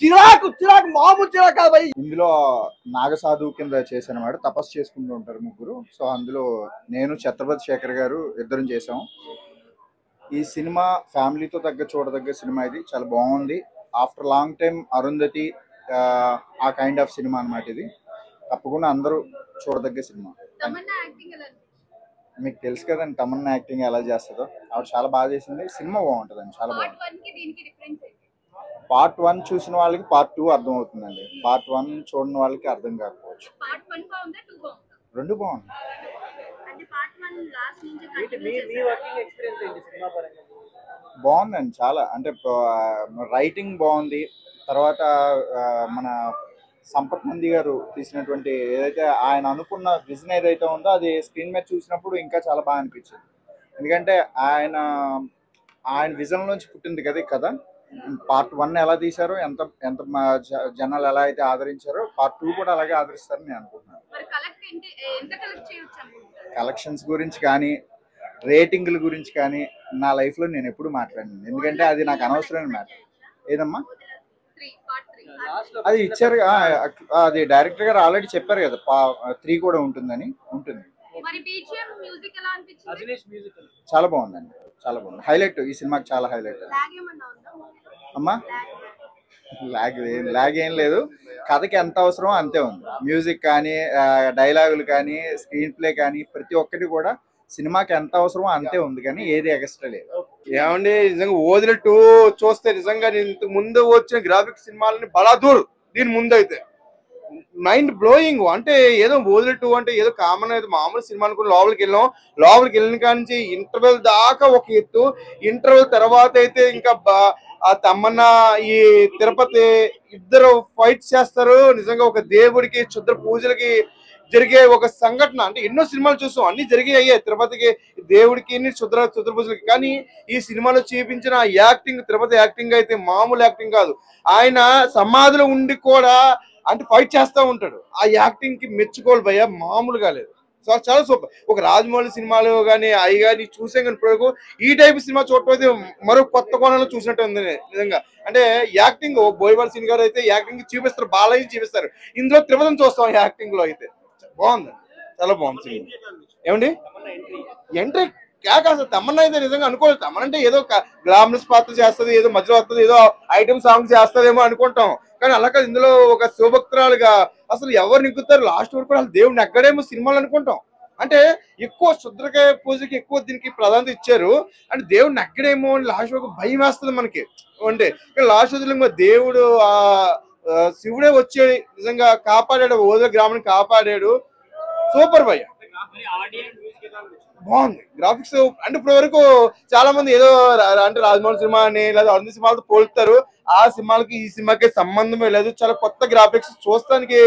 చిరాకు చిరాకు మామూలు చిరాకు కాదు భయ్. ఇందులో నాగసాధు కింద చేశానమాట, తపస్సు చేసుకుంటూ ఉంటారు ముగ్గురు. సో అందులో నేను ఛత్రపతి శేఖర్ గారు ఇద్దరం చేసాం. ఈ సినిమా ఫ్యామిలీతో చూడదగ్గ సినిమా. ఇది చాలా బాగుంది. ఆఫ్టర్ లాంగ్ టైం అరుంధతి ఆ కైండ్ ఆఫ్ సినిమా అన్నమాట ఇది. తప్పకుండా అందరూ చూడదగ్గ సినిమా. మీకు తెలుసు కదండి తమన్నా యాక్టింగ్ ఎలా చేస్తుందో. ఆవిడ చాలా బాగా చేసింది. సినిమా బాగుంటుందండి, చాలా బాగుంటుంది. పార్ట్ 1 చూసిన వాళ్ళకి పార్ట్ 2 అర్థం అవుతుందండి. పార్ట్ 1 చూడని వాళ్ళకి అర్థం కాకపోవచ్చు. రెండు బాగుంది. బాగుందండి చాలా. అంటే రైటింగ్ బాగుంది. తర్వాత మన సంపత్ నంది గారు తీసినటువంటి ఏదైతే ఆయన అనుకున్న విజన్ ఏదైతే ఉందో అది స్క్రీన్ మీద చూసినప్పుడు ఇంకా చాలా బాగా అనిపించింది. ఎందుకంటే ఆయన విజన్ నుంచి పుట్టింది కదా కథ. పార్ట్ 1 ఎలా తీశారో, ఎంత ఎంత జనాలు ఎలా అయితే ఆదరించారో పార్ట్ 2 కూడా అలాగే ఆదరిస్తారని నేను అనుకుంటున్నాను. కలెక్షన్స్ గురించి కానీ రేటింగ్ల గురించి కానీ నా లైఫ్లో నేను ఎప్పుడు మాట్లాడినాను. ఎందుకంటే అది నాకు అనవసరమైన మ్యాటర్. ఏదమ్మా అది ఇచ్చారు, అది డైరెక్టర్ గారు ఆల్రెడీ చెప్పారు కదా 3 కూడా ఉంటుందని. ఉంటుంది. చాలా బాగుందండి, చాలా బాగుంది. హైలైట్ ఈ సినిమాకి, చాలా హైలైట్. అమ్మా లాగ్ ఏం లేదు. కథకి ఎంత అవసరమో అంతే ఉంది. మ్యూజిక్ కానీ, డైలాగులు కానీ, స్క్రీన్ ప్లే కానీ ప్రతి ఒక్కటి కూడా సినిమాకి ఎంత అవసరమో అంతే ఉంది, కానీ ఏది ఎక్స్ట్రా లేదు. ఏమండి నిజంగా ఓదిన 2 చూస్తే నిజంగా ఇంత ముందు వచ్చిన గ్రాఫిక్స్ సినిమాలని బలాదూర్ దీని ముందు అయితే మైండ్ బ్లోయింగ్. అంటే ఏదో ఓదిన 2 అంటే ఏదో కామన్ అయితే మామూలు సినిమా అనుకుని లోపలికి వెళ్ళిన కానించి ఇంటర్వెల్ దాకా ఒక ఎత్తు. ఇంటర్వెల్ తర్వాత అయితే ఇంకా ఆ తమ్మన్న ఈ తిరుపతి ఇద్దరు ఫైట్ చేస్తారు. నిజంగా ఒక దేవుడికి క్షుద్ర పూజలకి జరిగే ఒక సంఘటన. అంటే ఎన్నో సినిమాలు చూస్తాం, అన్ని జరిగాయి తిరుపతికి దేవుడికి క్షుద్ర పూజలకి. కానీ ఈ సినిమాలో చూపించిన యాక్టింగ్, తిరుపతి యాక్టింగ్ అయితే మామూలు యాక్టింగ్ కాదు. ఆయన సమాధిలో ఉండి కూడా అంటే ఫైట్ చేస్తూ ఉంటాడు. ఆ యాక్టింగ్ కి మెచ్చుకోవాలి భయ్య, మామూలుగా లేదు. చాలా సూపర్. ఒక రాజమౌళి సినిమాలు కానీ అవి కానీ చూసే కానీ ఇప్పుడు ఈ టైప్ సినిమా చూడటం మరో కొత్త కోణంలో చూసినట్టు ఉంది నిజంగా. అంటే యాక్టింగ్ బోయపాల్ సినిమా గారు అయితే యాక్టింగ్ చూపిస్తారు, బాలయ్య చూపిస్తారు. ఇందులో తిరుపతిని చూస్తాం యాక్టింగ్ లో అయితే. బాగుంది, చాలా బాగుంది సినిమా. ఏమండి ఎంట్రీ క్యాక్ అసలు తమన్నా అయితే నిజంగా అనుకోలేదు. తమన్నా అంటే ఏదో గ్లామరస్ పాత్ర చేస్తుంది, ఏదో మధ్యలో వస్తుంది, ఏదో ఐటమ్ సాంగ్ చేస్తుందేమో అనుకుంటాం. కానీ అలా కాదు. ఇందులో ఒక శివభక్తురాలుగా అసలు ఎవరు నిగ్గుతారు లాస్ట్ వరకు అసలు దేవుడిని ఎక్కడేమో సినిమాలు అనుకుంటాం. అంటే ఎక్కువ శుద్రకాయ పూజకి ఎక్కువ దీనికి ప్రాధాన్యత ఇచ్చారు. అంటే దేవుడిని ఎక్కడేమో అని లాస్ట్ వరకు భయం వేస్తుంది మనకి. అంటే లాస్ట్ వదిలి దేవుడు ఆ శివుడే వచ్చి నిజంగా కాపాడాడు, ఓదల గ్రామాన్ని కాపాడాడు. సూపర్ భయ్య, బాగుంది గ్రాఫిక్స్. అంటే ఇప్పటి వరకు చాలా మంది ఏదో అంటే రాజమౌళి సినిమా అని లేదా అన్ని సినిమాలతో పోలుస్తారు. ఆ సినిమాలకి ఈ సినిమాకి సంబంధమే లేదు. చాలా కొత్త గ్రాఫిక్స్, చూస్తానికి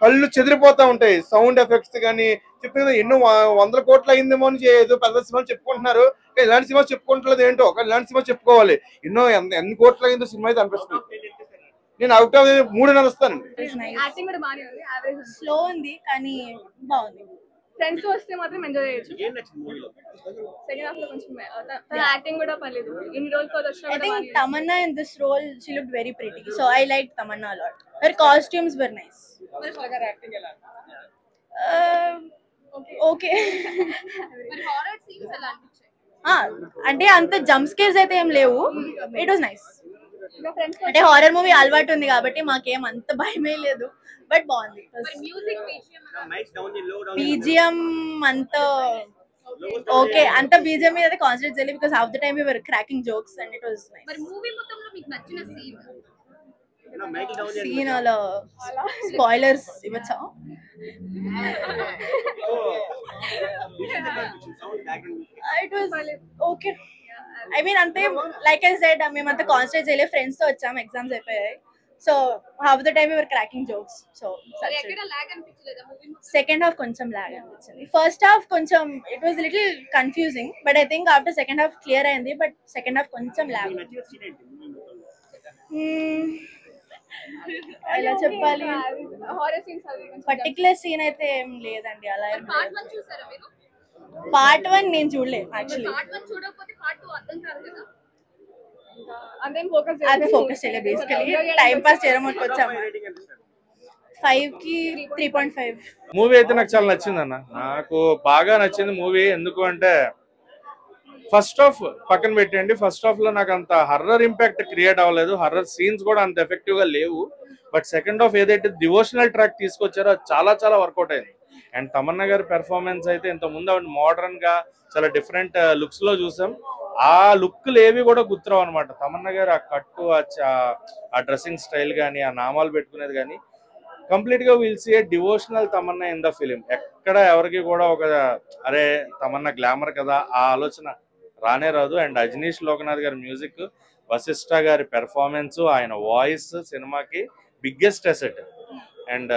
కళ్ళు చెదిరిపోతా ఉంటాయి. సౌండ్ ఎఫెక్ట్స్ కానీ చెప్పిన ఎన్నో 100 కోట్లు అయిందేమో అని ఏదో పెద్ద సినిమాలు చెప్పుకుంటున్నారు. ఇలాంటి సినిమా చెప్పుకుంటలేదు ఏంటో, ఇలాంటి సినిమా చెప్పుకోవాలి. ఎన్నో ఎన్ని కోట్లు అయిందో సినిమా అయితే అనిపిస్తుంది. నేను అవుట్ ఆఫ్ 3.5 ఇస్తానండి. స్లో ఉంది కానీ బాగుంది. ఫ్రెండ్స్ వస్తే మాత్రం ఎంజాయ్ చేయొచ్చు. సెకండ్ హాఫ్ లో కొంచెం యాక్టింగ్ కూడా పర్లేదు. ఇన్ని రోజులు వచ్చినా I think Tamanna in this role she looked very pretty, so I liked Tamanna a lot. Her costumes were nice. Okay. మరి హారర్ సీన్స్ ఎలా అనిపించాయి? అంటే అంత జంప్ స్కేర్స్ అయితే ఏం లేవు. It was nice. అంటే హారర్ మూవీ అలవాటు ఉంది కాబట్టి మాకేం అంత భయమే లేదు, బట్ బాగుంది. బీజిఎం అంత ఓకే, అంత బీజిఎం మీద కాన్సన్ట్రేట్ చేయాలి because half the time we were cracking jokes and it was nice. మరి మూవీ మొత్తంలో మీకు నచ్చిన సీన్ అలా స్పాయిలర్స్ ఇవ్వచ్చా? It was okay. I mean అంతే, లైక్ ఐ సెడ్ మేమంతా కాన్సన్ట్రేట్ చేయలేదు, ఫ్రెండ్స్ తో వచ్చాము, ఎగ్జామ్స్ అయిపోయాయి. So half the time we were cracking jokes. So second half కొంచెం లాగ్ అనిపించింది. ఫస్ట్ హాఫ్ కొంచెం it was little confusing, but I think after second half clear అయింది. But second half కొంచెం log. ఎలా చెప్పాలి, పర్టికులర్ సీన్ అయితే ఏం లేదండి. అలా పార్ట్ 1 నేను చూడలేదు యాక్చువల్లీ. అంతేం ఫోకస్ అది ఫోకస్ చేయలేదు బేసికలీ టైం పాస్ చేయడం వచ్చాము 5 కి 3.5 మూవీ అయితే నాకు చాలా నచ్చింది అన్న. నాకు బాగా నచ్చింది మూవీ. ఎందుకు అంటే ఫస్ట్ హాఫ్ పక్కన పెట్టండి, ఫస్ట్ హాఫ్ లో నాకు అంత హర్రర్ ఇంపాక్ట్ క్రియేట్ అవ్వలేదు, హర్రర్ సీన్స్ కూడా అంత ఎఫెక్టివ్ గా లేవు. బట్ సెకండ్ హాఫ్ ఏదైతే డివోషనల్ ట్రాక్ తీసుకొచ్చారో అది చాలా చాలా వర్కౌట్ అయింది. అండ్ తమన్నా గారి పెర్ఫార్మెన్స్ అయితే ఇంత ముందు ఆవిడ మోడర్న్ గా చాలా డిఫరెంట్ లుక్స్ లో చూసాం. ఆ లుక్లు ఏవి కూడా గుర్తురావు అనమాట. తమన్నా గారు ఆ కట్టు, ఆ డ్రెస్సింగ్ స్టైల్ కానీ, ఆ నామాలు పెట్టుకునేది కానీ కంప్లీట్ గా will see a devotional Tamannaah in the film. ఎక్కడ ఎవరికి కూడా ఒక అరే తమన్నా గ్లామర్ కదా ఆ ఆలోచన రానే రాదు. అండ్ అజనీష్ లోకనాథ్ గారి మ్యూజిక్, వశిష్ఠ గారి పెర్ఫార్మెన్స్, ఆయన వాయిస్ సినిమాకి బిగ్గెస్ట్ అసెట్. అండ్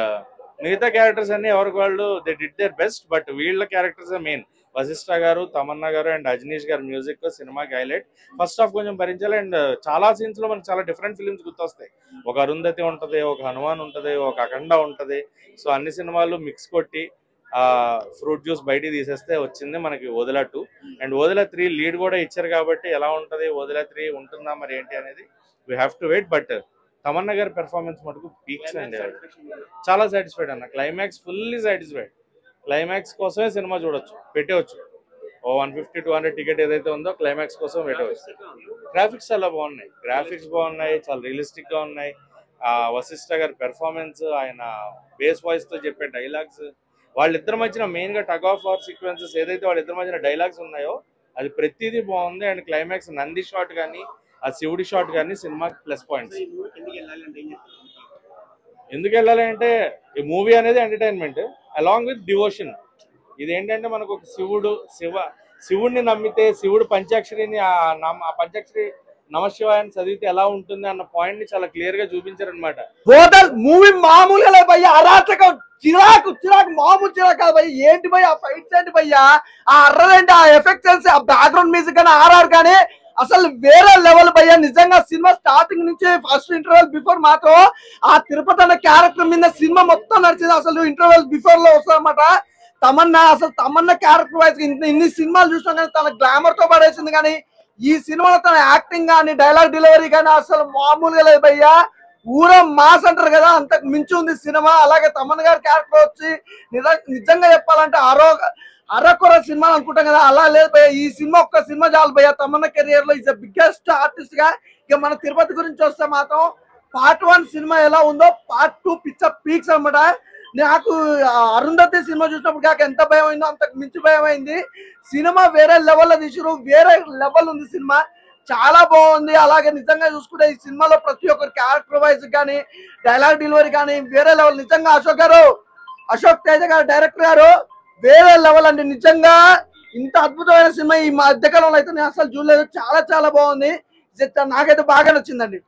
మిగతా క్యారెక్టర్స్ అన్ని ఎవరికి వాళ్ళు they did their best. But వీళ్ళ క్యారెక్టర్స్ మెయిన్. వశిష్ఠ గారు, తమన్నా గారు అండ్ అజనీష్ గారి మ్యూజిక్ సినిమాకి హైలైట్. ఫస్ట్ హాఫ్ కొంచెం భరించాలి. అండ్ చాలా సీన్స్ లో మనకి చాలా డిఫరెంట్ ఫిలిమ్స్ గుర్తొస్తాయి. ఒక అరుంధతి ఉంటది, ఒక హనుమాన్ ఉంటది, ఒక అఖండ ఉంటది. సో అన్ని సినిమాలు మిక్స్ కొట్టి ఫ్రూట్ జ్యూస్ బయటికి తీసేస్తే వచ్చింది మనకి ఓదెలా 2. అండ్ ఓదెలా 3 లీడ్ కూడా ఇచ్చారు కాబట్టి ఎలా ఉంటది, ఓదెలా 3 ఉంటుందా మరి ఏంటి అనేది we have to wait. But Tamannaah గారి పెర్ఫార్మెన్స్ మటుకు పీక్స్ అండి. చాలా సాటిస్ఫైడ్ అన్న. Climax fully satisfied. క్లైమాక్స్ కోసమే సినిమా చూడొచ్చు, పెట్టవచ్చు. ఓ 150-200 టికెట్ ఏదైతే ఉందో క్లైమాక్స్ కోసం పెట్టవచ్చు. గ్రాఫిక్స్ చాలా బాగున్నాయి, గ్రాఫిక్స్ బాగున్నాయి, చాలా రియలిస్టిక్ గా ఉన్నాయి. వశిష్ఠ గారి పెర్ఫార్మెన్స్, ఆయన బేస్ వాయిస్ తో చెప్పే డైలాగ్స్, వాళ్ళిద్దరి మధ్యన మెయిన్ గా టగ్ ఆఫ్ వార్ సీక్వెన్సెస్ ఏదైతే వాళ్ళిద్దరి మధ్యన డైలాగ్స్ ఉన్నాయో అది ప్రతిదీ బాగుంది. అండ్ క్లైమాక్స్ నంది షాట్ కానీ, ఆ శివుడి షాట్ కానీ సినిమాకి ప్లస్ పాయింట్స్. ఎందుకు వెళ్ళాలి అంటే ఈ మూవీ అనేది ఎంటర్టైన్మెంట్ అలాంగ్ విత్ డివోషన్. ఇదేంటంటే మనకు ఒక శివుడిని నమ్మితే, శివుడు పంచాక్షరిని ఆ పంచాక్షరి నమశివాయని చదివితే ఎలా ఉంటుంది అన్న పాయింట్ ని చాలా క్లియర్ గా చూపించారనమాట. బోధల్ మూవీ మామూలుగా లేదు భయ్య, అరాచకం, చిరాకు మామూలు చిరాకు కాదు భయ్య. ఏంటి భయ్య ఆ ఫైట్స్ ఏంటి భయ్య, ఆ అర్రర్ ఏంటి, ఆ ఎఫెక్ట్స్, ఆ బ్యాక్గ్రౌండ్ మ్యూజిక్ కానీ ఆర్ఆర్ కానీ అసలు వేరే లెవెల్ భయ్య. నిజంగా సినిమా స్టార్టింగ్ నుంచి ఫస్ట్ ఇంటర్వెల్ బిఫోర్ మాత్రం ఆ తిరుపతి అన్న క్యారెక్టర్ మీద సినిమా మొత్తం నడిచింది. అసలు ఇంటర్వెల్ బిఫోర్ లో వస్తుందన్నమాట తమన్నా. అసలు తమన్నా క్యారెక్టర్ వైజ్ ఇన్ని సినిమాలు చూసాం కానీ తన గ్లామర్ తో పడేసింది. కానీ ఈ సినిమాలో తన యాక్టింగ్ కానీ, డైలాగ్ డెలివరీ కానీ అసలు మామూలుగా లేదు భయ్యా. ఊర మాస్ అంటారు కదా, అంతకు మించి ఉంది సినిమా. అలాగే తమన్ గారి క్యారెక్టర్ వచ్చి నిజంగా చెప్పాలంటే అరకొర సినిమా అనుకుంటాం కదా, అలా లేదు భయ్య. ఈ సినిమా ఒక్క సినిమా చాలు భయ్య తమన్నా కెరియర్ లో. ఈజ్ ద బిగ్గెస్ట్ ఆర్టిస్ట్ గా. ఇక మన తిరుపతి గురించి వస్తే మాత్రం పార్ట్ 1 సినిమా ఎలా ఉందో పార్ట్ 2 పిచ్చ పీక్స్ అన్నమాట. నాకు అరుంధతి సినిమా చూసినప్పుడు కాక ఎంత భయం అయిందో అంతకు మించి భయం అయింది. సినిమా వేరే లెవెల్లో తీసిరు, వేరే లెవెల్ ఉంది సినిమా, చాలా బాగుంది. అలాగే నిజంగా చూసుకుంటే ఈ సినిమాలో ప్రతి ఒక్కరి క్యారెక్టర్ వైజ్ కానీ, డైలాగ్ డెలివరీ కానీ వేరే లెవెల్. నిజంగా అశోక్ తేజ గారు డైరెక్టర్ గారు వేరే లెవెల్ అండి. నిజంగా ఇంత అద్భుతమైన సినిమా ఈ మధ్యకాలంలో అయితే నేను అసలు చూడలేదు. చాలా చాలా బాగుంది, నాకైతే బాగా నచ్చిందండి.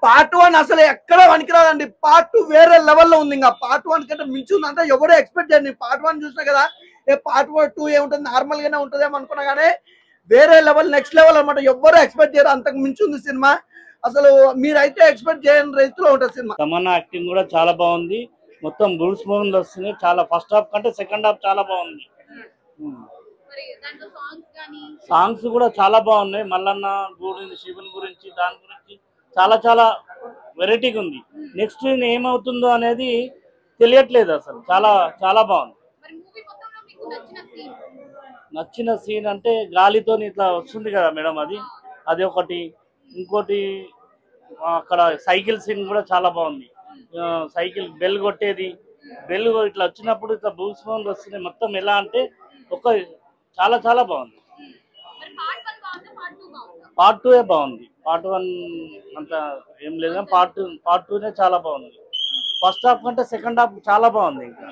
పార్ట్ 1 అసలు ఎక్కడ వనికిరాదండి. పార్ట్ 2 వేరే లెవెల్లో ఉంది. ఇంకా పార్ట్ 1 కంటే మించి ఉంది అంటే ఎవడో ఎక్స్పెక్ట్ చేయండి. పార్ట్ 1 చూసినా కదా, పార్ట్ 2 ఏముంటుంది, నార్మల్ గానే ఉంటుందేమో అనుకున్నా కానీ వేరే లెవెల్, నెక్స్ట్ లెవెల్ అనమాట. ఎవరు ఎక్స్పెక్ట్ చేయరు, అంతకు మించి ఉంది సినిమా. అసలు మీరైతే ఎక్స్పెక్ట్ చేయని రీతిలో ఉంటుంది సినిమా. తమన్నా యాక్టింగ్ కూడా చాలా బాగుంది. మొత్తం బుల్స్ మూవీలు వస్తున్నాయి. చాలా ఫస్ట్ హాఫ్ కంటే సెకండ్ హాఫ్ చాలా బాగుంది. సాంగ్స్ కూడా చాలా బాగున్నాయి. మల్లన్న గురించి, శివుని గురించి, దాని గురించి చాలా చాలా వెరైటీగా ఉంది. నెక్స్ట్ ఏమవుతుందో అనేది తెలియట్లేదు అసలు. చాలా చాలా బాగుంది. నచ్చిన సీన్ అంటే గాలితో ఇట్లా వస్తుంది కదా మేడం, అది ఒకటి. ఇంకోటి అక్కడ సైకిల్ సీన్ కూడా చాలా బాగుంది. సైకిల్ బెల్ కొట్టేది, బెల్ ఇట్లా వచ్చినప్పుడు ఇట్లా బూల్స్ ఫోన్లు వస్తున్నాయి. మొత్తం ఎలా అంటే చాలా చాలా బాగుంది. పార్ట్ 2 బాగుంది. పార్ట్ 1 అంత ఏం లేదు, పార్ట్ 2 చాలా బాగుంది. ఫస్ట్ హాఫ్ కంటే సెకండ్ హాఫ్ చాలా బాగుంది. ఇంకా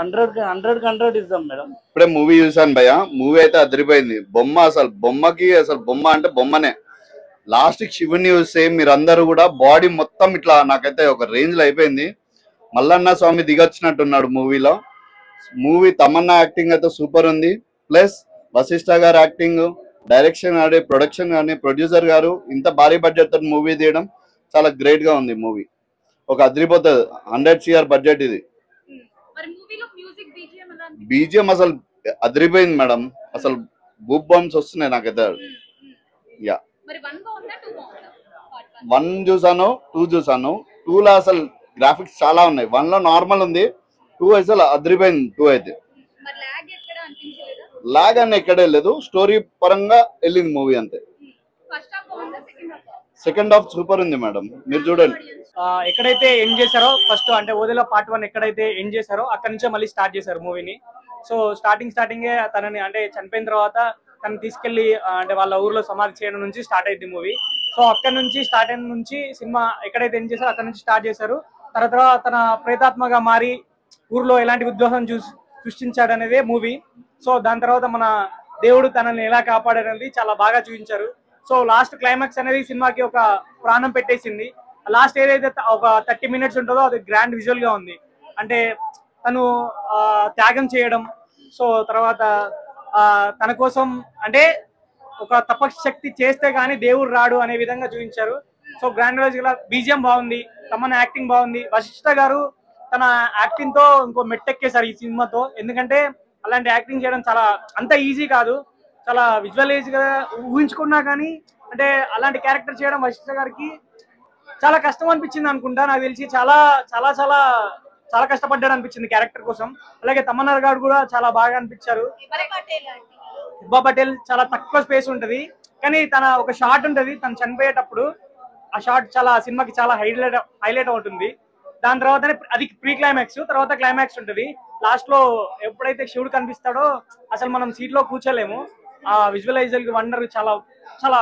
100 ఇద్దాం మేడం. ఇప్పుడే మూవీ చూసాను భయ్య, మూవీ అయితే అదిరిపోయింది. బొమ్మకి బొమ్మ అంటే బొమ్మనే. లాస్ట్ కి శివుని చూస్తే మీరందరూ కూడా బాడీ మొత్తం ఇట్లా నాకైతే ఒక రేంజ్ లో అయిపోయింది. మల్లన్న స్వామి దిగొచ్చినట్టున్నాడు మూవీలో. మూవీ తమన్నా యాక్టింగ్ అయితే సూపర్ ఉంది. ప్లస్ వశిష్ఠ గారు యాక్టింగ్, డైరెక్షన్ కానీ, ప్రొడక్షన్ కానీ, ప్రొడ్యూసర్ గారు ఇంత భారీ బడ్జెట్ తో మూవీ తీయడం చాలా గ్రేట్ గా ఉంది. మూవీ ఒక అదిరిపోతుంది. 100 CR బడ్జెట్ ఇది. బీజిఎం అసలు అదిరిపోయింది మేడం. అసలు బూప్ బాంబ్స్ వస్తున్నాయి నాకైతే. యా, మరి 1 బాగుందా 2 బాగుందా? 1 చూసాను, 2 చూసాను. 2లో అసలు గ్రాఫిక్స్ చాలా ఉన్నాయి. 1లో నార్మల్ ఉంది, 2 అసలు అదిరిపోయింది. 2 అయితే మరి లాగ్ ఎక్కడ అనిపించలేదా? లాగ్ అని ఎక్కడే లేదు, స్టోరీ పరంగా వెళ్ళింది మూవీ అంతే. ఫస్ట్ హాఫ్ బాగుందా second half? Second half super ఉంది మేడం, మీరు చూడండి. ఎక్కడైతే ఎండ్ చేశారో ఫస్ట్ అంటే ఓదేలో పార్ట్ 1 ఎక్కడైతే ఎండ్ చేశారో అక్కడ నుంచే మళ్ళీ స్టార్ట్ చేశారు మూవీని. సో స్టార్టింగే తనని అంటే చనిపోయిన తర్వాత తను తీసుకెళ్లి అంటే వాళ్ళ ఊర్లో సమాధి చేయడం నుంచి స్టార్ట్ అయింది మూవీ. సో అక్కడ నుంచి స్టార్ట్ అయిన నుంచి సినిమా ఎక్కడైతే ఎండ్ చేశారో అక్కడ నుంచి స్టార్ట్ చేశారు. తర్వాత తన ప్రేతాత్మగా మారి ఊర్లో ఎలాంటి ఉద్యోగం సృష్టించాడు అనేదే మూవీ. సో దాని తర్వాత మన దేవుడు తనని ఎలా కాపాడారనేది చాలా బాగా చూపించారు. సో లాస్ట్ క్లైమాక్స్ అనేది సినిమాకి ఒక ప్రాణం పెట్టేసింది. లాస్ట్ ఏదైతే ఒక 30 మినిట్స్ ఉంటుందో అది గ్రాండ్ విజువల్ గా ఉంది. అంటే తను త్యాగం చేయడం, సో తర్వాత తన కోసం అంటే ఒక తపశక్తి చేస్తే గానీ దేవుడు రాడు అనే విధంగా చూపించారు. సో గ్రాండ్ గా బీజిఎం బాగుంది, తమన్నా యాక్టింగ్ బాగుంది. వశిష్ఠ గారు తన యాక్టింగ్ తో ఇంకో మెట్టెక్కేశారు ఈ సినిమాతో. ఎందుకంటే అలాంటి యాక్టింగ్ చేయడం చాలా అంత ఈజీ కాదు, చాలా విజువలైజ్ గా ఊహించుకున్నా కానీ అంటే అలాంటి క్యారెక్టర్ చేయడం వశిష్ఠ గారికి చాలా కష్టం అనిపించింది అనుకుంటా. నాకు తెలిసి చాలా చాలా చాలా చాలా కష్టపడ్డాడు అనిపించింది క్యారెక్టర్ కోసం. అలాగే తమన్నా గారు కూడా చాలా బాగా అనిపించారు. హిబ్బా పటేల్ చాలా తక్కువ స్పేస్ ఉంటది, కానీ తన ఒక షాట్ ఉంటది తను చనిపోయేటప్పుడు, ఆ షాట్ చాలా సినిమాకి చాలా హైలైట్ అవుతుంది. దాని తర్వాత అది ప్రీ క్లైమాక్స్, తర్వాత క్లైమాక్స్ ఉంటది. లాస్ట్ లో ఎప్పుడైతే శివుడు కనిపిస్తాడో అసలు మనం సీట్ లో కూర్చోలేము. ఆ విజువలైజర్ వండర్ చాలా చాలా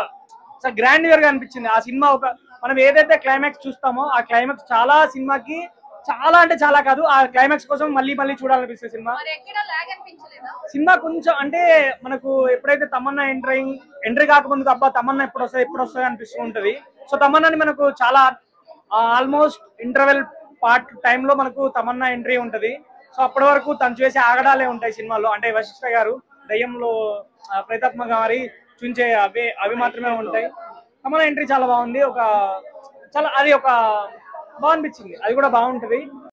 చాలా గ్రాండియర్ గా అనిపించింది ఆ సినిమా. ఒక మనం ఏదైతే క్లైమాక్స్ చూస్తామో ఆ క్లైమాక్స్ చాలా సినిమాకి చాలా అంటే చాలా కాదు, ఆ క్లైమాక్స్ కోసం మళ్ళీ మళ్ళీ చూడాలనిపిస్తుంది సినిమా. సినిమా కొంచెం అంటే మనకు ఎప్పుడైతే తమన్నా ఎంట్రీ కాకముందుకు అబ్బా తమన్నా ఎప్పుడు వస్తుంది అనిపిస్తూ ఉంటది. సో తమన్నాని మనకు చాలా ఆల్మోస్ట్ ఇంటర్వెల్ పార్ట్ టైంలో మనకు తమన్నా ఎంట్రీ ఉంటది. సో అప్పటి వరకు తను చేసే ఆగడాలే ఉంటాయి సినిమాలో. అంటే వశిష్ఠ గారు దయ్యంలో ప్రేతాత్మక మారి చూంచే అవి మాత్రమే ఉంటాయి. తమన్నా ఎంట్రీ చాలా బాగుంది, ఒక చాలా అది ఒక బాగా అనిపించింది, అది కూడా బాగుంటది.